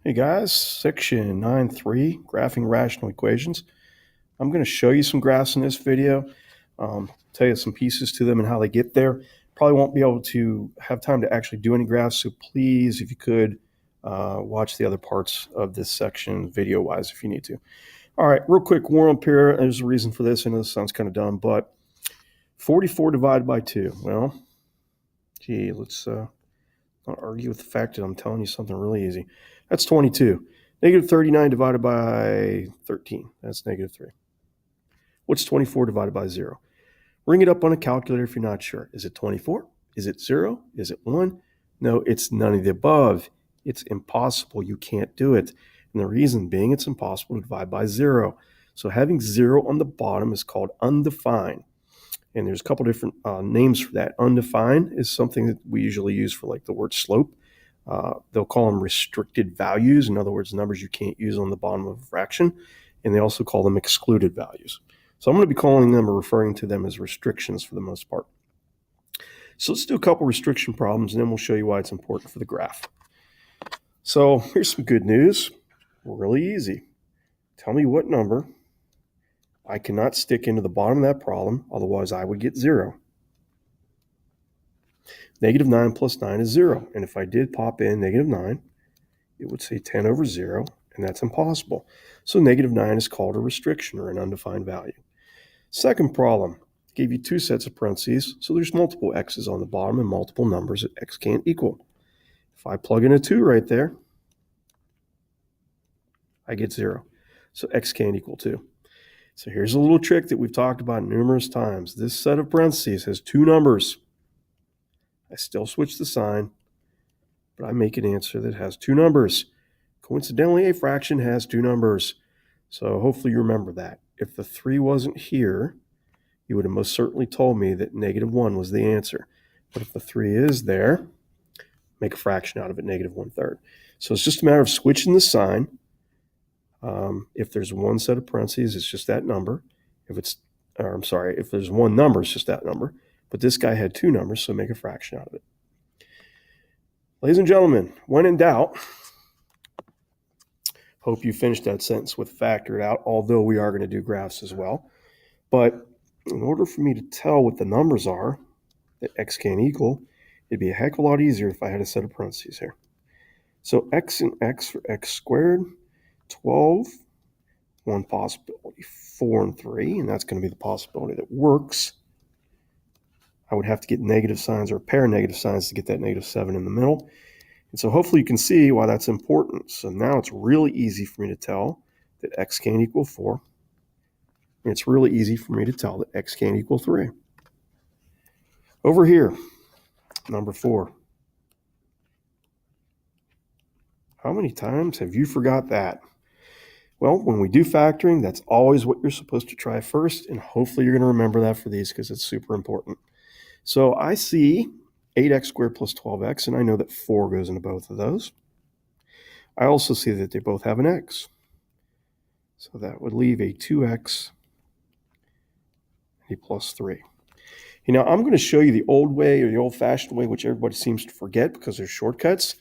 Hey guys, section 9.3, graphing rational equations. I'm going to show you some graphs in this video, tell you some pieces to them and how they get there. Probably won't be able to have time to actually do any graphs, so please, if you could, watch the other parts of this section video-wise if you need to. All right, real quick warm up here. There's a reason for this. I know this sounds kind of dumb, but 44 divided by 2. Well, gee, let's not argue with the fact that I'm telling you something really easy. That's 22. Negative 39 divided by 13. That's negative 3. What's 24 divided by 0? Ring it up on a calculator if you're not sure. Is it 24? Is it 0? Is it 1? No, it's none of the above. It's impossible. You can't do it. And the reason being it's impossible to divide by 0. So having 0 on the bottom is called undefined. And there's a couple different names for that. Undefined is something that we usually use for like the word slope. They'll call them restricted values. In other words, numbers you can't use on the bottom of a fraction. And they also call them excluded values. So I'm going to be calling them or referring to them as restrictions for the most part. So let's do a couple restriction problems, and then we'll show you why it's important for the graph. So here's some good news. Really easy. Tell me what number I cannot stick into the bottom of that problem, otherwise I would get 0. Negative 9 plus 9 is 0. And if I did pop in negative 9, it would say 10 over 0, and that's impossible. So negative 9 is called a restriction or an undefined value. Second problem, gave you 2 sets of parentheses, so there's multiple x's on the bottom and multiple numbers that x can't equal. If I plug in a 2 right there, I get 0. So x can't equal 2. So here's a little trick that we've talked about numerous times. This set of parentheses has 2 numbers. I still switch the sign, but I make an answer that has 2 numbers. Coincidentally, a fraction has 2 numbers. So hopefully you remember that. If the 3 wasn't here, you would have most certainly told me that negative 1 was the answer. But if the 3 is there, make a fraction out of it, negative 1/3. So it's just a matter of switching the sign. If there's one set of parentheses, it's just that number. If there's one number, it's just that number. But this guy had 2 numbers, so make a fraction out of it. Ladies and gentlemen, when in doubt, hope you finished that sentence with factor it out, although we are going to do graphs as well. But in order for me to tell what the numbers are that x can't equal, it'd be a heck of a lot easier if I had a set of parentheses here. So x and x for x squared, 12, one possibility, 4 and 3, and that's going to be the possibility that works. I would have to get negative signs or a pair of negative signs to get that negative 7 in the middle. And so hopefully you can see why that's important. So now it's really easy for me to tell that x can't equal 4. And it's really easy for me to tell that x can't equal 3. Over here, number 4. How many times have you forgot that? Well, when we do factoring, that's always what you're supposed to try first, and hopefully you're going to remember that for these because it's super important. So I see 8x squared plus 12x, and I know that 4 goes into both of those. I also see that they both have an x. So that would leave a 2x and a plus 3. You know, I'm going to show you the old way or the old-fashioned way, which everybody seems to forget because there's shortcuts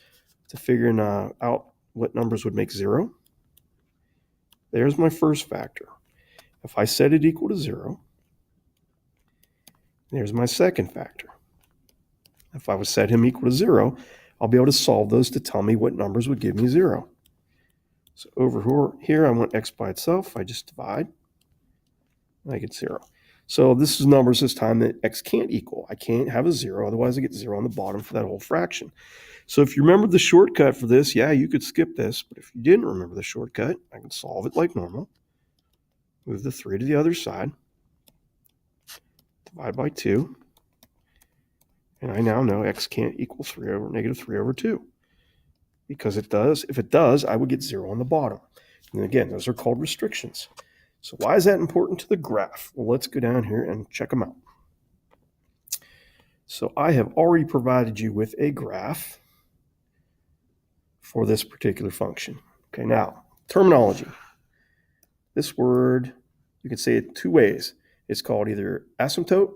to figuring out what numbers would make 0. There's my first factor. If I set it equal to 0, there's my second factor. If I would set him equal to 0, I'll be able to solve those to tell me what numbers would give me 0. So over here, I want x by itself. I just divide, and I get 0. So this is numbers this time that x can't equal. I can't have a 0, otherwise I get 0 on the bottom for that whole fraction. So if you remember the shortcut for this, yeah, you could skip this. But if you didn't remember the shortcut, I can solve it like normal. Move the 3 to the other side. Divide by 2. And I now know x can't equal negative 3 over 2. Because it does. If it does, I would get 0 on the bottom. And again, those are called restrictions. So why is that important to the graph? Well, let's go down here and check them out. So I have already provided you with a graph for this particular function. Okay, now, terminology. This word, you can say it 2 ways. It's called either asymptote,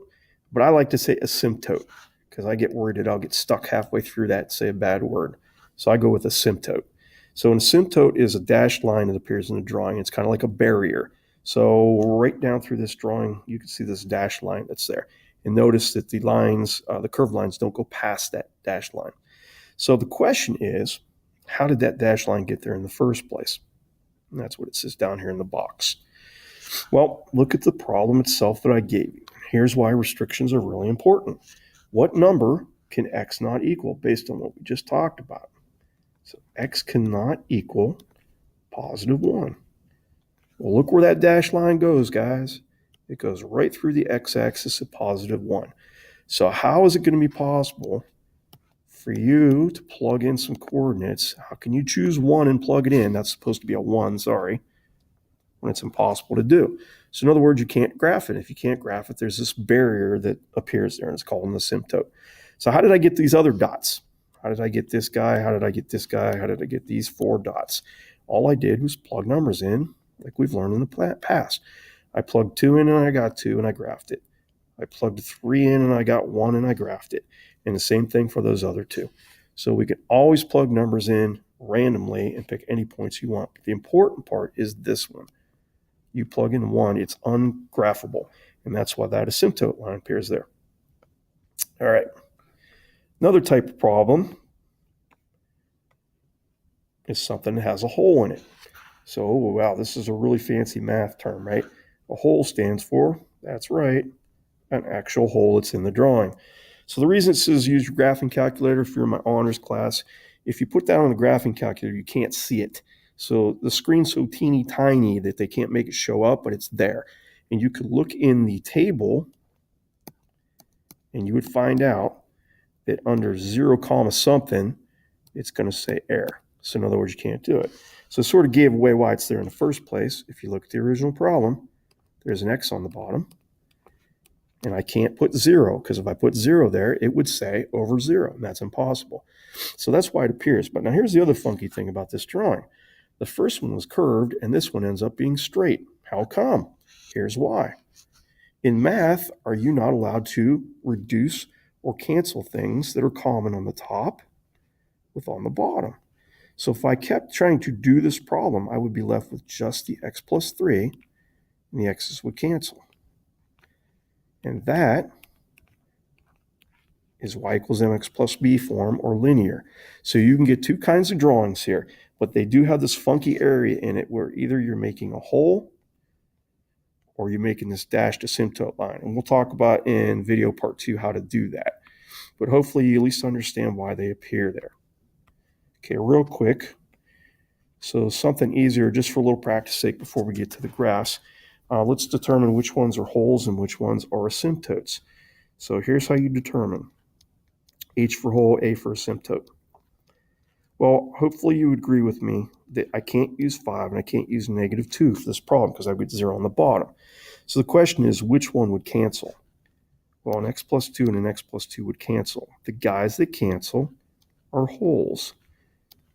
but I like to say asymptote because I get worried that I'll get stuck halfway through that and say a bad word. So I go with asymptote. So an asymptote is a dashed line that appears in the drawing. It's kind of like a barrier. So right down through this drawing, you can see this dashed line that's there. And notice that the lines, the curved lines, don't go past that dashed line. So the question is, how did that dashed line get there in the first place? And that's what it says down here in the box. Well, look at the problem itself that I gave you. Here's why restrictions are really important. What number can x not equal based on what we just talked about? So x cannot equal positive 1. Well, look where that dashed line goes, guys. It goes right through the x-axis at positive 1. So how is it going to be possible for you to plug in some coordinates? How can you choose 1 and plug it in? That's supposed to be a 1, sorry, when it's impossible to do. So in other words, you can't graph it. If you can't graph it, there's this barrier that appears there, and it's called an asymptote. So how did I get these other dots? How did I get this guy? How did I get this guy? How did I get these 4 dots? All I did was plug numbers in like we've learned in the past. I plugged 2 in and I got 2 and I graphed it. I plugged 3 in and I got 1 and I graphed it. And the same thing for those other 2. So we can always plug numbers in randomly and pick any points you want. But the important part is this one. You plug in 1, it's ungraphable. And that's why that asymptote line appears there. All right. Another type of problem is something that has a hole in it. So, wow, this is a really fancy math term, right? A hole stands for, that's right, an actual hole that's in the drawing. So the reason it says use your graphing calculator if you're in my honors class, if you put that on the graphing calculator, you can't see it. So the screen's so teeny tiny that they can't make it show up, but it's there. And you could look in the table and you would find out that under 0, something, it's going to say error. So in other words, you can't do it. So it sort of gave away why it's there in the first place. If you look at the original problem, there's an x on the bottom. And I can't put 0, because if I put 0 there, it would say over 0, and that's impossible. So that's why it appears. But now here's the other funky thing about this drawing. The first one was curved, and this one ends up being straight. How come? Here's why. In math, are you not allowed to reduce or cancel things that are common on the top with on the bottom? So if I kept trying to do this problem, I would be left with just the x plus 3, and the x's would cancel. And that is y equals mx plus b form, or linear. So you can get 2 kinds of drawings here, but they do have this funky area in it where either you're making a hole or you're making this dashed asymptote line. And we'll talk about in video part 2 how to do that. But hopefully you at least understand why they appear there. Okay, real quick. So something easier, just for a little practice sake before we get to the graphs. Let's determine which ones are holes and which ones are asymptotes. So here's how you determine. H for hole, A for asymptote. Well, hopefully you would agree with me that I can't use 5 and I can't use -2 for this problem because I get 0 on the bottom. So the question is, which one would cancel? Well, an x plus 2 and an x plus 2 would cancel. The guys that cancel are holes.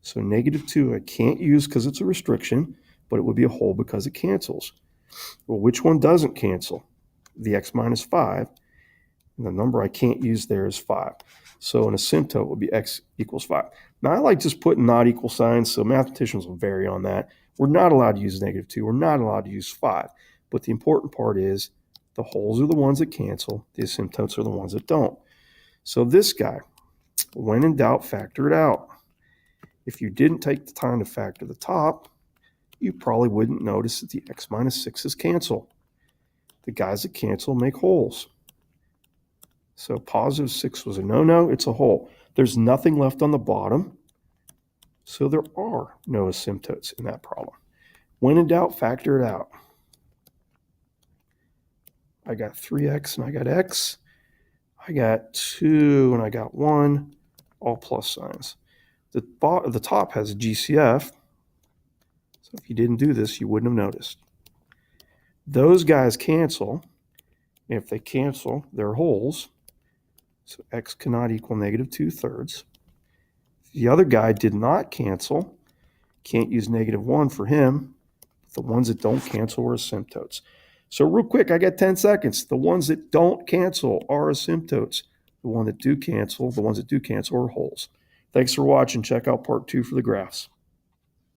So -2 I can't use because it's a restriction, but it would be a hole because it cancels. Well, which one doesn't cancel? The x minus 5. And the number I can't use there is 5. So an asymptote would be x equals 5. Now, I like just putting not equal signs, so mathematicians will vary on that. We're not allowed to use -2. We're not allowed to use 5. But the important part is the holes are the ones that cancel. The asymptotes are the ones that don't. So this guy, when in doubt, factor it out. If you didn't take the time to factor the top, you probably wouldn't notice that the x minus 6's cancel. The guys that cancel make holes. So positive 6 was a no-no, it's a hole. There's nothing left on the bottom, so there are no asymptotes in that problem. When in doubt, factor it out. I got 3x and I got x. I got 2 and I got 1, all plus signs. The top has a GCF, so if you didn't do this, you wouldn't have noticed. Those guys cancel. If they cancel, they're holes. So x cannot equal -2/3. The other guy did not cancel. Can't use -1 for him. The ones that don't cancel are asymptotes. So real quick, I got 10 seconds. The ones that don't cancel are asymptotes. The ones that do cancel are holes. Thanks for watching. Check out part 2 for the graphs.